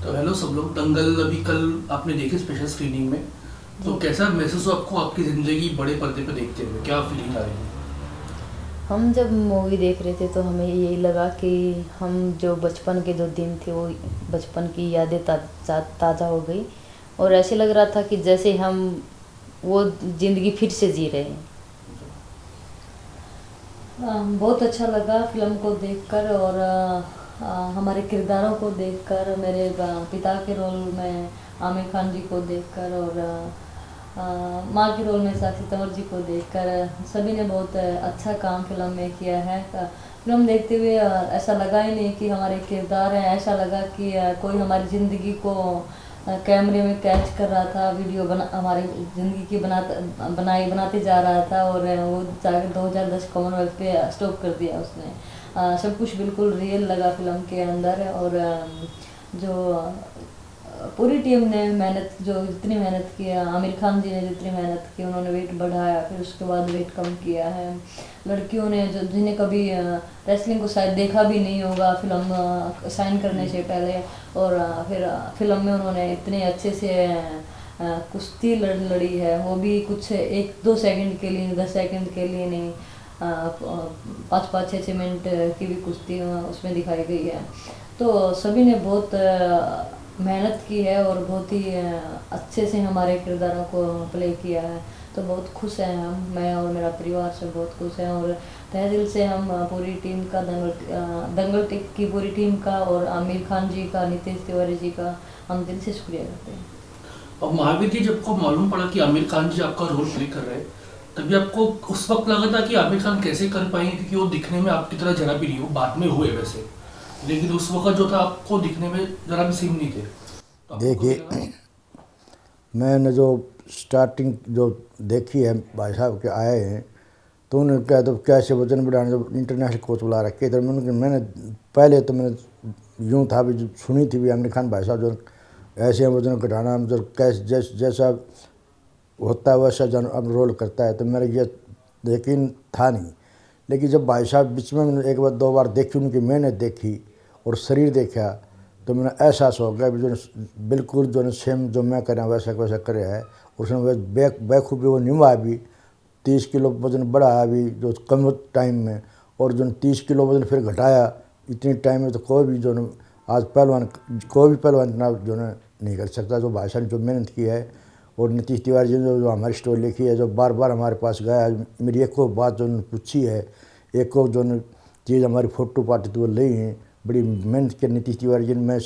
तो हेलो सब लोग, दंगल अभी कल आपने देखी स्पेशल स्क्रीनिंग में। तो कैसा महसूस हुआ आपको आपकी ज़िंदगी बड़े पर्दे पे देखते हुए, क्या फीलिंग आ रही है? हम जब मूवी देख रहे थे तो हमें यही लगा कि हम जो बचपन के जो दिन थे वो बचपन की यादें ताज़ा हो गई। और ऐसे लग रहा था कि जैसे हम वो ज़िंदगी फिर से जी रहे हैं। बहुत अच्छा लगा फिल्म को देखकर। और हमारे किरदारों को देखकर, मेरे पिता के रोल में आमिर खान जी को देखकर और माँ के रोल में साक्षी तंवर जी को देखकर सभी ने बहुत अच्छा काम फिल्म में किया है। फिल्म देखते हुए ऐसा लगा ही नहीं कि हमारे किरदार हैं, ऐसा लगा कि कोई हमारी ज़िंदगी को कैमरे में कैच कर रहा था, वीडियो हमारी ज़िंदगी की बनाते जा रहा था। और वो जाकर 2010 कॉमनवेल्थ पे स्टॉप कर दिया उसने। सब कुछ बिल्कुल रियल लगा फिल्म के अंदर। और जो पूरी टीम ने मेहनत, जो जितनी मेहनत की, आमिर खान जी ने जितनी मेहनत की, उन्होंने वेट बढ़ाया, फिर उसके बाद वेट कम किया है। लड़कियों ने जो जिन्हें कभी रेसलिंग को शायद देखा भी नहीं होगा फिल्म साइन करने से पहले, और फिर फिल्म में उन्होंने इतने अच्छे से कुश्ती लड़ी है, वो भी कुछ 1-2 सेकंड के लिए, 10 सेकंड के लिए नहीं, 5-5 6 6 मिनट की भी कुश्ती उसमें दिखाई गई है। तो सभी ने बहुत मेहनत की है और बहुत ही अच्छे से हमारे किरदारों को प्ले किया है। तो बहुत खुश हैं हम, मैं और मेरा परिवार सब बहुत खुश हैं। और तहे दिल से हम पूरी टीम का, दंगल की पूरी टीम का और आमिर खान जी का, नितेश तिवारी जी का हम दिल से शुक्रिया करते हैं। और महावीर जी, जब को मालूम पड़ा कि आमिर खान जी आपका रोल प्ले कर रहे हैं, तभी आपको उस वक्त लगा था कि आमिर खान कैसे कर पाएंगे, क्योंकि वो दिखने में आपकी तरह जरा भी नहीं, वो बाद में हुए वैसे, लेकिन उस वक्त जो था आपको दिखने में जरा भी सेम नहीं थे। तो आपको कभी लगा? देखिए, मैंने जो स्टार्टिंग जो देखी है भाई साहब के आए हैं, तो उन्होंने क्या तो कैसे वजन बढ़ाने, जब इंटरनेशनल कोच बुला रखे थे, मैंने पहले तो मैंने यूँ था भी, जो सुनी थी भी आमिर खान भाई साहब जो ऐसे वजन घटाना, मतलब कैसे जैसा होता है वैसा जन अब रोल करता है, तो मेरा ये यकीन था नहीं। लेकिन जब भाई साहब बीच में मैंने एक बार 2 बार देखी, उनकी मैंने देखी और शरीर देखा, तो मैंने एहसास हो गया जो बिल्कुल जो सेम जो मैं कर रहा वैसा वैसा करे है। उसने बेखूबी वो निभा भी, 30 किलो वजन बढ़ाया अभी जो कम टाइम में, और जो 30 किलो वजन फिर घटाया इतनी टाइम में, तो कोई भी जो आज पहलवान, कोई भी पहलवान इतना जो नहीं कर सकता जो भाई साहब ने जो मेहनत की है। और नीतीश तिवारी जी ने जो हमारी स्टोरी लिखी है, जो बार बार हमारे पास गया, मेरी एक को बात जो पूछी है, एक को जो चीज़ हमारी फोटो पार्टी तो ली है, बड़ी मेहनत की नीतीश तिवारी जी ने। मैं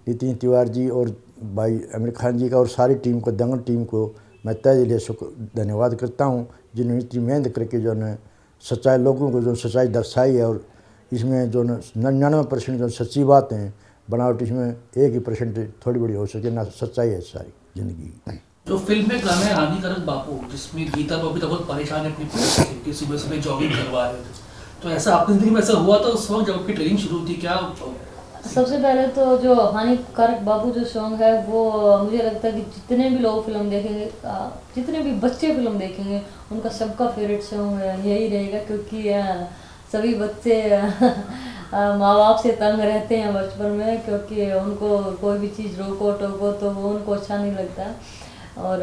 नितिन तिवारी जी और भाई आमिर खान जी का और सारी टीम को, दंगल टीम को मैं तहे दिल से धन्यवाद करता हूँ, जिन्होंने इतनी मेहनत करके जो है सच्चाई, लोगों को जो सच्चाई दर्शाई है। और इसमें जो 99% जो सच्ची बात हैं, बनावट इसमें 1% थोड़ी बड़ी हो सके ना, सच्चाई है सारी ज़िंदगी। जो फिल्म में गाना है हानिकारक बापू, जिसमें गीता बबी तो बहुत परेशान है अपनी पुलिस से कि सुबह सुबह जॉगिंग करवा रहे थे, तो ऐसा आपकी जिंदगी में ऐसा हुआ था उस वक्त जब आपकी ट्रेनिंग शुरू हुई थी क्या? सबसे पहले तो जो हानिकारक बाबू जो सॉन्ग है, वो मुझे लगता है कि जितने भी लोग फिल्म देखेंगे, जितने भी बच्चे फिल्म देखेंगे, उनका सबका फेवरेट सॉन्ग यही रहेगा। क्योंकि सभी बच्चे माँ बाप से तंग रहते हैं बचपन में, क्योंकि उनको कोई भी चीज़ रोको टोको तो वो उनको अच्छा नहीं लगता। और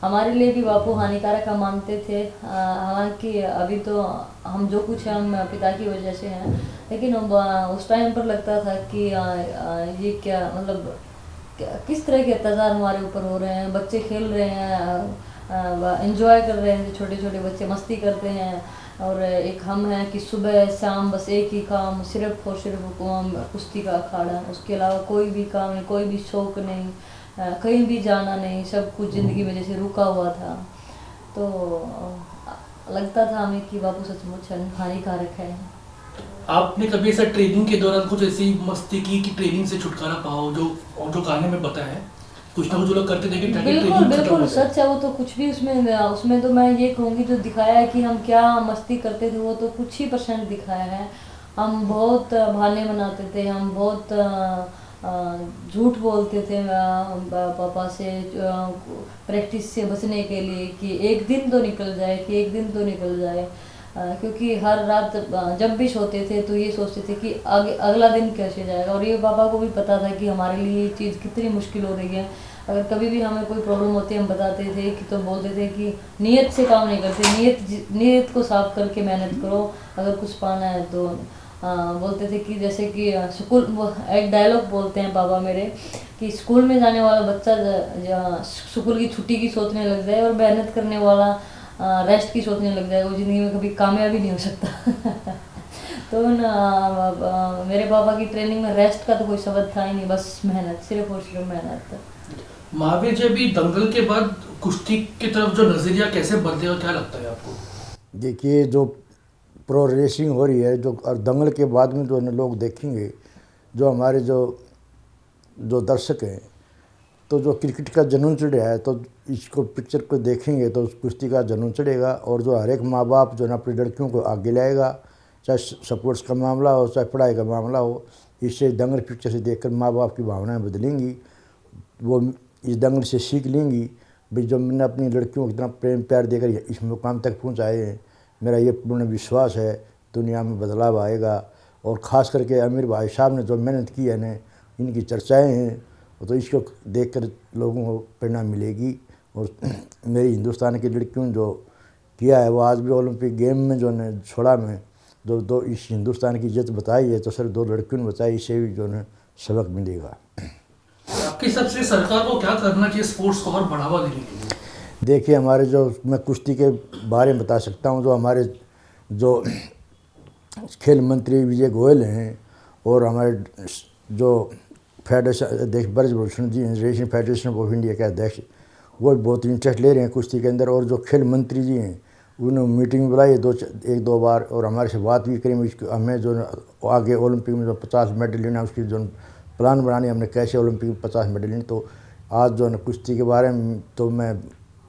हमारे लिए भी बापू हानिकारक हम मानते थे। हालांकि अभी तो हम जो कुछ है हम पिता की वजह से हैं, लेकिन उस टाइम पर लगता था कि ये क्या, मतलब किस तरह के अत्याचार हमारे ऊपर हो रहे हैं। बच्चे खेल रहे हैं, एंजॉय कर रहे हैं, छोटे छोटे बच्चे मस्ती करते हैं, और एक हम हैं कि सुबह शाम बस एक ही काम, सिर्फ और सिर्फ कुश्ती का अखाड़ा, उसके अलावा कोई भी काम नहीं, कोई भी शौक नहीं, कहीं भी जाना नहीं, सब कुछ ज़िंदगी में जैसे रुका हुआ था। तो लगता था हमें कि बापू सचमुच हानिकारक है। आपने कभी ऐसा ट्रेनिंग के दौरान कुछ ऐसी मस्ती की कि ट्रेनिंग से छुटकारा पाओ, जो और जो गाने में बताया है, कुछ ना कुछ लोग करते थे कि ताकि बिल्कुल ट्रेनिंग खत्म बिल्कुल हो जाए? सच है वो तो। कुछ भी उसमें उसमें तो मैं ये कहूँगी, जो दिखाया है कि हम क्या मस्ती करते थे, वो तो कुछ ही परसेंट दिखाया है। हम बहुत बहाने बनाते थे, हम बहुत झूठ बोलते थे पापा से, प्रैक्टिस से बचने के लिए, कि एक दिन तो निकल जाए, कि एक दिन तो निकल जाए। क्योंकि हर रात जब भी सोते थे तो ये सोचते थे कि आगे अगला दिन कैसे जाएगा, और ये पापा को भी पता था कि हमारे लिए ये चीज़ कितनी मुश्किल हो रही है। अगर कभी भी हमें कोई प्रॉब्लम होती है हम बताते थे कि, तो बोलते थे कि नीयत से काम नहीं करते, नीयत को साफ करके मेहनत करो, अगर कुछ पाना है तो। बोलते थे कि जैसे कि स्कूल, वो एक डायलॉग बोलते हैं पापा मेरे कि स्कूल में जाने वाला बच्चा स्कूल की छुट्टी की सोचने लग जाए और मेहनत करने वाला रेस्ट की सोचने लग जाए, वो ज़िंदगी में कभी कामयाब ही नहीं हो सकता। तो मेरे पापा की ट्रेनिंग में रेस्ट का तो कोई शब्द था ही नहीं, बस मेहनत, सिर्फ और सिर्फ मेहनत। महावीर जी, अभी दंगल के बाद कुश्ती की तरफ जो नजरिया कैसे बदलेगा, क्या लगता है आपको? देखिए, जो प्रो रेसिंग हो रही है, जो और दंगल के बाद में जो लोग देखेंगे, जो हमारे जो दर्शक हैं, तो जो क्रिकेट का जुनून चढ़ा है, तो इसको पिक्चर को देखेंगे तो उस कुश्ती का जुनून चढ़ेगा। और जो हर एक माँ बाप जो है अपनी लड़कियों को आगे लाएगा, चाहे स्पोर्ट्स का मामला हो, चाहे पढ़ाई का मामला हो, इससे दंगल पिक्चर से देखकर माँ बाप की भावनाएं बदलेंगी। वो इस दंगल से सीख लेंगी भाई, जो मैंने अपनी लड़कियों को इतना प्रेम प्यार देकर इस मुकाम तक पहुँचाए हैं, मेरा ये पूर्ण विश्वास है दुनिया में बदलाव आएगा। और ख़ास करके आमिर भाई साहब ने जो मेहनत की है ना, इनकी चर्चाएं हैं, तो इसको देखकर लोगों को प्रेरणा मिलेगी। और मेरी हिंदुस्तान की लड़कियों ने जो किया है, वो आज भी ओलंपिक गेम में जो ने छोड़ा में जो दो इस हिंदुस्तान की इज्जत बताई है, तो सिर्फ 2 लड़कियों ने बताई, इससे भी जो है सबक मिलेगा। आपके हिसाब से सरकार को क्या करना चाहिए स्पोर्ट्स को और बढ़ावा देने के लिए? देखिए, हमारे जो मैं कुश्ती के बारे में बता सकता हूँ, जो हमारे जो खेल मंत्री विजय गोयल हैं और हमारे जो फेडरेशन अध्यक्ष ब्रजभूषण जी हैं, रेसिंग फेडरेशन ऑफ इंडिया के अध्यक्ष, वो बहुत इंटरेस्ट ले रहे हैं कुश्ती के अंदर। और जो खेल मंत्री जी हैं, उन्होंने मीटिंग बुलाई है 1-2 बार, और हमारे से बात भी करी। हमें जो आगे ओलंपिक में जो 50 मेडल लेना, उसकी जो प्लान बनाने, हमने कैसे ओलंपिक में 50 मेडल लेने। तो आज जो है कुश्ती के बारे में तो मैं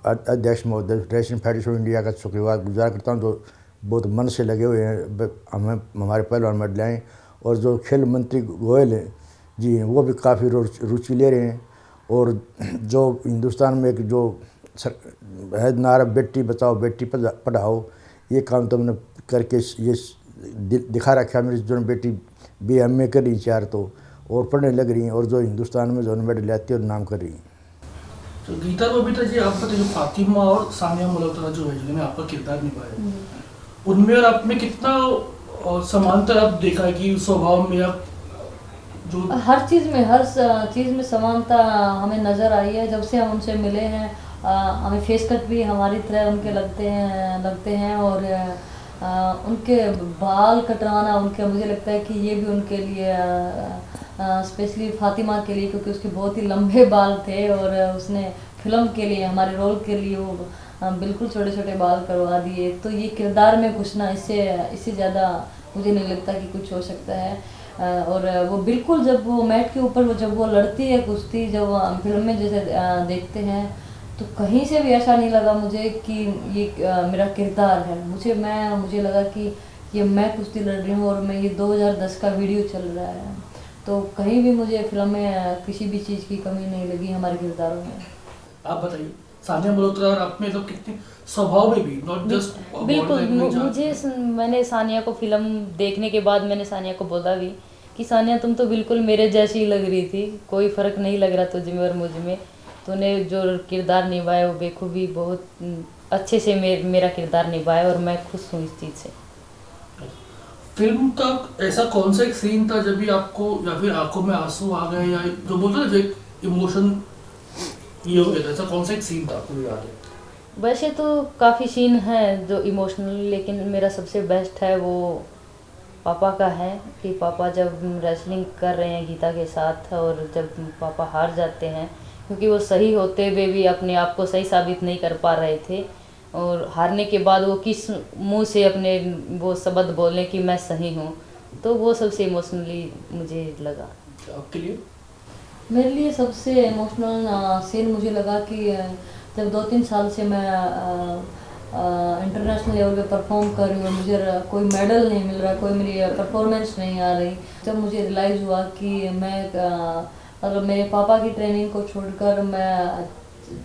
अध्यक्ष महोदय रेसिंग फेडरेशन ऑफ इंडिया का शुक्रवार गुजार करता हूँ, जो बहुत मन से लगे हुए हैं हमें हमारे पहलवान मेडल आएँ। और जो खेल मंत्री गोयल हैं जी हैं, वो भी काफ़ी रुचि ले रहे हैं। और जो हिंदुस्तान में एक जो है नारा बेटी बचाओ बेटी पढ़ाओ, ये काम तो हमने करके ये दिखा रखा है। मेरी जो बेटी BA कर रही 4 तो, और पढ़ने लग रही हैं, और जो हिंदुस्तान में जो मेडल लाती है और नाम कर रही हैं। तो गीता बबीता जी, आप बताइए, फातिमा और सानिया मल्होत्रा जो है जिन्होंने आपका किरदार निभाया, उनमें और आप में कितना समानता आप देखा है कि स्वभाव में आप जो हर चीज़ में समानता हमें नज़र आई है। जब से हम उनसे मिले हैं, हमें फेस कट भी हमारी तरह उनके लगते हैं और उनके बाल कटवाना, उनके मुझे लगता है कि ये भी उनके लिए स्पेशली फातिमा के लिए, क्योंकि उसके बहुत ही लंबे बाल थे और उसने फिल्म के लिए, हमारे रोल के लिए वो बिल्कुल छोटे छोटे बाल करवा दिए। तो ये किरदार में घुसना, इससे ज़्यादा मुझे नहीं लगता कि कुछ हो सकता है। और वो बिल्कुल जब वो मैट के ऊपर जब वो लड़ती है कुश्ती, जब फिल्म में जैसे देखते हैं, तो कहीं से भी ऐसा नहीं लगा मुझे कि ये मेरा किरदार है। मुझे लगा कि ये मैं कुश्ती लड़ रही हूँ और मैं ये 2010 का वीडियो चल रहा है। तो कहीं भी मुझे फिल्म में किसी भी चीज़ की कमी नहीं लगी हमारे किरदारों में। आप बताइए, सानिया मल्होत्रा और आप में तो कितनी स्वभाव में भी, नॉट जस्ट बिल्कुल। मैंने सानिया को फिल्म देखने के बाद मैंने सानिया को बोला भी कि सानिया तुम तो बिल्कुल मेरे जैसी ही लग रही थी, कोई फ़र्क नहीं लग रहा तुझ में और मुझ में। तूने जो किरदार निभाया वो बेखूबी बहुत अच्छे से मेरा किरदार निभाया और मैं खुश हूँ इस चीज़ से। फिल्म का ऐसा कौन सा एक सीन था जब भी आपको या फिर आंखों में आंसू आ गए, या जो बोलते हैं जो इमोशन ये हो गया था, ऐसा कौन सा एक सीन था आपको याद है? वैसे तो काफ़ी सीन हैं जो इमोशनल, लेकिन मेरा सबसे बेस्ट है वो पापा का है कि पापा जब रेसलिंग कर रहे हैं गीता के साथ और जब पापा हार जाते हैं, क्योंकि वो सही होते हुए भी अपने आप को सही साबित नहीं कर पा रहे थे, और हारने के बाद वो किस मुंह से अपने वो शब्द बोलने कि मैं सही हूँ, तो वो सबसे इमोशनली मुझे लगा। आपके लिए? मेरे लिए सबसे इमोशनल सीन मुझे लगा कि जब 2-3 साल से मैं इंटरनेशनल लेवल पे परफॉर्म कर रही हूँ, मुझे कोई मेडल नहीं मिल रहा, कोई मेरी परफॉर्मेंस नहीं आ रही। जब मुझे रियलाइज़ हुआ कि मैं अगर मेरे पापा की ट्रेनिंग को छोड़कर मैं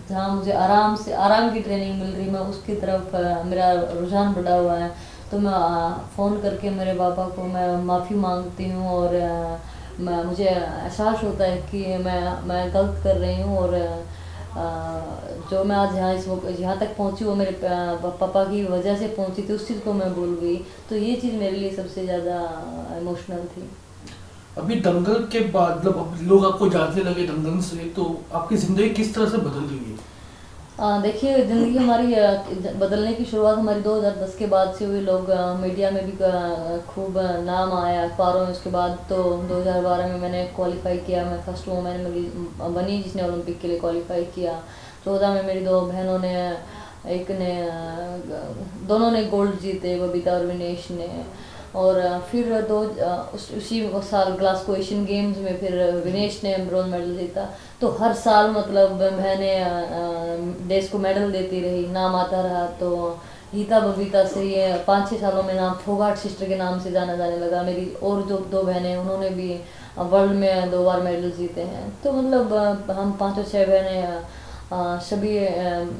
जहाँ मुझे आराम की ट्रेनिंग मिल रही, मैं उसकी तरफ मेरा रुझान बढ़ा हुआ है, तो तो मैं फ़ोन करके मेरे पापा को मैं माफ़ी मांगती हूँ, और मुझे एहसास होता है कि मैं गलत कर रही हूँ, और जो मैं आज यहाँ तक पहुँची वो मेरे पापा की वजह से पहुँची थी, उस चीज़ को मैं भूल गई। तो ये चीज़ मेरे लिए सबसे ज़्यादा इमोशनल थी। अभी दंगल के बाद मतलब अब लोग आपको जानने लगे दंगल से, तो आपकी ज़िंदगी किस तरह से बदल गई है? देखिए, ज़िंदगी हमारी बदलने की शुरुआत हमारी 2010 के बाद से हुई। लोग मीडिया में भी खूब नाम आया, अखबारों में। उसके बाद तो 2012 में मैंने क्वालिफाई किया, मैं फर्स्ट वुमेन बनी जिसने ओलंपिक के लिए क्वालिफाई किया। 14 में मेरी दो बहनों ने, एक ने दोनों ने गोल्ड जीते, बबीता और विनेश ने। और फिर उसी साल ग्लासगो एशियन गेम्स में फिर विनेश ने ब्रॉन्ज मेडल जीता। तो हर साल मतलब बहनें देश को मेडल देती रही, नाम आता रहा। तो गीता बबीता से ये 5-6 सालों में नाम फोगाट सिस्टर के नाम से जाना जाने लगा। मेरी और जो दो बहनें, उन्होंने भी वर्ल्ड में 2 बार मेडल जीते हैं। तो मतलब हम 5 और 6 बहनें सभी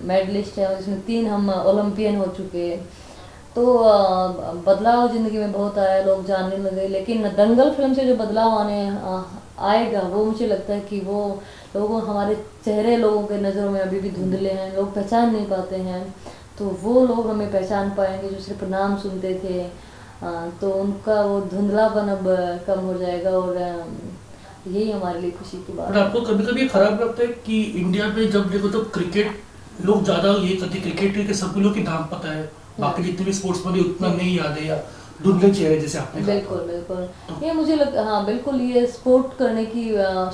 मेडलिस्ट हैं, और इसमें 3 हम ओलंपियन हो चुके हैं। तो बदलाव ज़िंदगी में बहुत आया, लोग जानने लगे। लेकिन दंगल फिल्म से जो बदलाव आएगा, वो मुझे लगता है कि वो लोगों हमारे चेहरे लोगों के नज़रों में अभी भी धुंधले हैं, लोग पहचान नहीं पाते हैं। तो वो लोग हमें पहचान पाएंगे जो सिर्फ नाम सुनते थे। तो उनका वो धुंधलापन अब कम हो जाएगा, और यही हमारे लिए खुशी की बात पर है। आपको कभी कभी खराब लगता है कि इंडिया में जब देखो तो क्रिकेट लोग ज़्यादा ये करते, क्रिकेट के सभी लोग की नाम पता है, बाकी जितने भी स्पोर्ट्स वाले उतना नहीं याद है, या धुंधले चेहरे जैसे आपने कहा। बिल्कुल बिल्कुल, ये मुझे हाँ बिल्कुल, ये स्पोर्ट करने की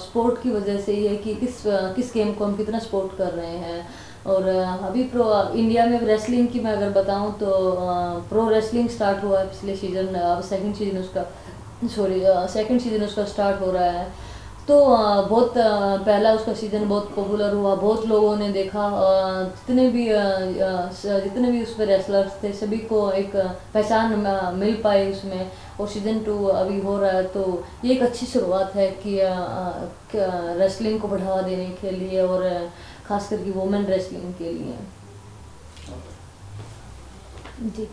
स्पोर्ट की वजह से ये है कि किस गेम को हम कितना सपोर्ट कर रहे हैं। और अभी इंडिया में रेसलिंग की मैं अगर बताऊं तो प्रो रेसलिंग स्टार्ट हुआ है पिछले सीजन। अब सेकंड सीजन उसका स्टार्ट हो रहा है। तो बहुत पहला उसका सीज़न बहुत पॉपुलर हुआ, बहुत लोगों ने देखा। जितने भी उस पर रेसलर्स थे सभी को एक पहचान मिल पाई उसमें। और सीज़न 2 अभी हो रहा है, तो ये एक अच्छी शुरुआत है कि रेसलिंग को बढ़ावा देने के लिए, और खास करके वुमेन रेसलिंग के लिए। जी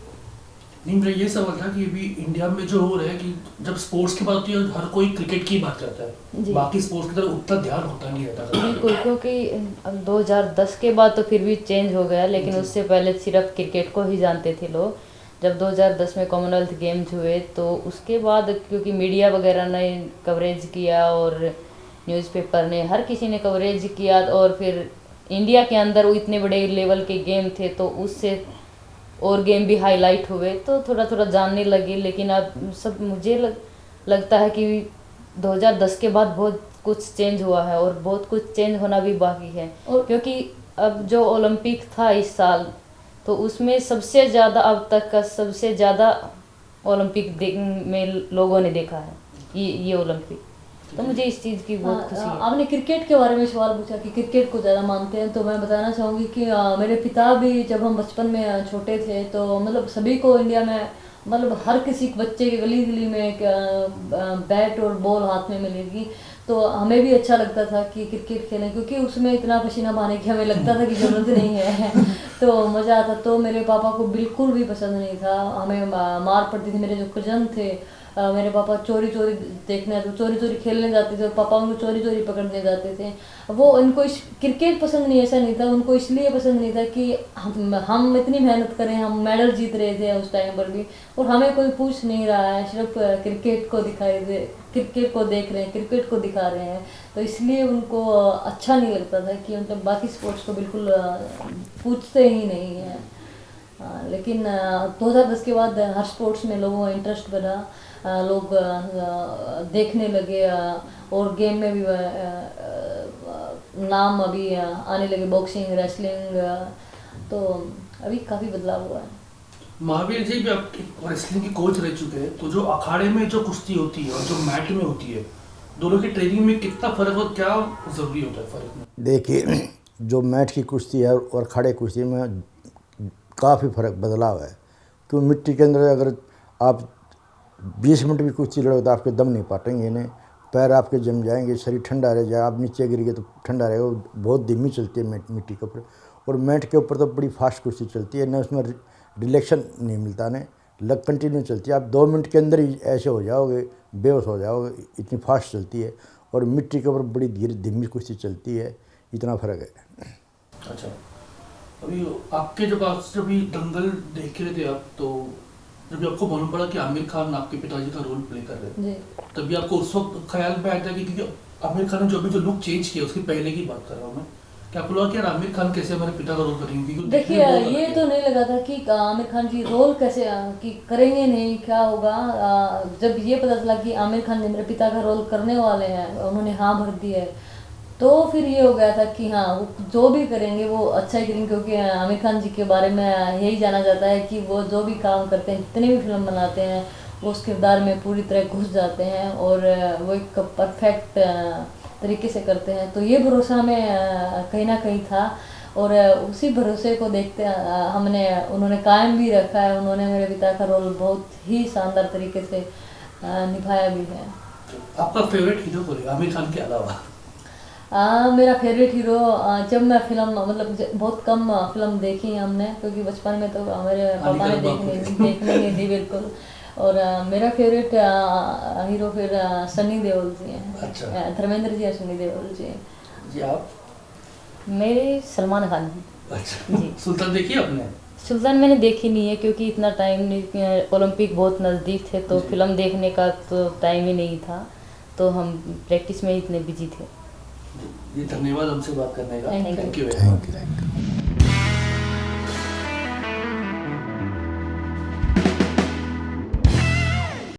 नहीं, मेरा ये सवाल था कि अभी इंडिया में जो हो रहा है कि जब स्पोर्ट्स की बात होती है हर कोई क्रिकेट की बात करता है, जी। बाकी स्पोर्ट्स की तरफ उतना ध्यान होता नहीं रहता। बिल्कुल, क्योंकि अब 2010 के बाद तो फिर भी चेंज हो गया, लेकिन उससे पहले सिर्फ क्रिकेट को ही जानते थे लोग। जब 2010 में कॉमनवेल्थ गेम्स हुए तो उसके बाद क्योंकि मीडिया वगैरह ने कवरेज किया, और न्यूज़पेपर ने, हर किसी ने कवरेज किया, और फिर इंडिया के अंदर वो इतने बड़े लेवल के गेम थे तो उससे और गेम भी हाईलाइट हुए, तो थोड़ा थोड़ा जानने लगे। लेकिन अब सब मुझे लगता है कि 2010 के बाद बहुत कुछ चेंज हुआ है, और बहुत कुछ चेंज होना भी बाकी है। और क्योंकि अब जो ओलंपिक था इस साल, तो उसमें सबसे ज़्यादा अब तक का सबसे ज़्यादा ओलंपिक में लोगों ने देखा है ये ओलंपिक। तो मुझे इस चीज़ की बहुत खुशी है। आपने क्रिकेट के बारे में सवाल पूछा कि क्रिकेट को ज़्यादा मानते हैं, तो मैं बताना चाहूँगी कि मेरे पिता भी जब हम बचपन में छोटे थे तो मतलब सभी को इंडिया में मतलब हर किसी बच्चे के गली गली में एक बैट और बॉल हाथ में मिलेगी। तो हमें भी अच्छा लगता था कि क्रिकेट खेलें, क्योंकि उसमें इतना पसीना बहाने की हमें लगता था कि ज़रूरत नहीं है तो मज़ा आता। तो मेरे पापा को बिल्कुल भी पसंद नहीं था, हमें मार पड़ती थी। मेरे जो कजन थे, मेरे पापा चोरी चोरी देखने, तो चोरी चोरी खेलने जाते थे, और पापा उनको चोरी चोरी पकड़ने जाते थे। वो उनको क्रिकेट पसंद नहीं, ऐसा नहीं था, उनको इसलिए पसंद नहीं था कि हम इतनी मेहनत करें, हम मेडल जीत रहे थे उस टाइम पर भी, और हमें कोई पूछ नहीं रहा है, सिर्फ क्रिकेट को क्रिकेट को देख रहे हैं, क्रिकेट को दिखा रहे हैं। तो इसलिए उनको अच्छा नहीं लगता था कि मतलब बाकी स्पोर्ट्स को बिल्कुल पूछते ही नहीं है। लेकिन 2010 के बाद हर स्पोर्ट्स में लोगों का इंटरेस्ट बढ़ा, लोग देखने लगे, और गेम में भी नाम अभी आने लगे, बॉक्सिंग, रेसलिंग। तो अभी काफ़ी बदलाव हुआ है। महावीर जी भी आप रेसलिंग की कोच रह चुके हैं, तो जो अखाड़े में जो कुश्ती होती है और जो मैट में होती है, दोनों की ट्रेनिंग में कितना फ़र्क और क्या ज़रूरी होता है फ़र्क में? देखिए, जो मैट की कुश्ती है और खड़े कुश्ती में काफ़ी फ़र्क बदलाव है। क्यों, मिट्टी के अंदर अगर आप 20 मिनट भी कुश्ती लड़ो तो आपके दम नहीं पाटेंगे, इन्हें पैर आपके जम जाएंगे, शरीर ठंडा रह जाए, आप नीचे गिर गए तो ठंडा रहेगा। बहुत धीमी चलती है मिट्टी के ऊपर, और मैट के ऊपर तो बड़ी फास्ट कुश्ती चलती है, न उसमें रिलेक्शन नहीं मिलता, ने लग कंटिन्यू चलती है। आप 2 मिनट के अंदर ही ऐसे हो जाओगे, बेहोश हो जाओगे, इतनी फास्ट चलती है। और मिट्टी के ऊपर बड़ी धीरे धीमी कुश्ती चलती है, इतना फ़र्क है। अच्छा, अभी आपके जब दंगल देख रहे थे आप, तो जब आपको मालूम पड़ा कि आमिर खान आपके पिताजी का रोल प्ले कर रहे हैं, जी। तभी आपको उस वक्त ख्याल में आया था कि क्योंकि आमिर खान ने जो लुक चेंज किया, उसकी पहले की बात कर रहा हूँ मैं, क्या आपको लगा कि यार आमिर खान कैसे हमारे पिता का रोल करेंगे? क्योंकि देखिए, दिखने में बहुत ये अलग तो है। नहीं लगा था कि आमिर खान जी रोल कैसे कि करेंगे, नहीं क्या होगा। जब ये पता चला कि आमिर खान ने मेरे पिता का रोल करने वाले हैं, उन्होंने हाँ भर दी है, तो फिर ये हो गया था कि हाँ, वो जो भी करेंगे वो अच्छा ही करेंगे। क्योंकि आमिर खान जी के बारे में यही जाना जाता है कि वो जो भी काम करते हैं, जितने भी फिल्म बनाते हैं, वो उस किरदार में पूरी तरह घुस जाते हैं और वो एक परफेक्ट तरीके से करते हैं। तो ये भरोसा हमें कहीं ना कहीं था और उसी भरोसे को देखते हमने उन्होंने कायम भी रखा है। उन्होंने मेरे पिता का रोल बहुत ही शानदार तरीके से निभाया भी है। आपका फेवरेट हीरो कौन है आमिर खान के अलावा? मेरा फेवरेट हीरो, जब मैं फिल्म मतलब बहुत कम फिल्म देखी है हमने, क्योंकि बचपन में तो मेरे पापा ने देखने नहीं दी बिल्कुल। और मेरा फेवरेट हीरो फिर सनी देओल जी हैं। अच्छा। धर्मेंद्र जी और सनी देओल जी। जी आप? मेरे सलमान खान हैं। अच्छा जी। सुल्तान देखी आपने? सुल्तान मैंने देखी नहीं है क्योंकि इतना टाइम नहीं, ओलंपिक बहुत नज़दीक थे तो जी। फिल्म देखने का तो टाइम ही नहीं था, तो हम प्रैक्टिस में ही इतने बिजी थे। जी धन्यवाद हमसे बात करने का। Thank you. Thank you. Thank you.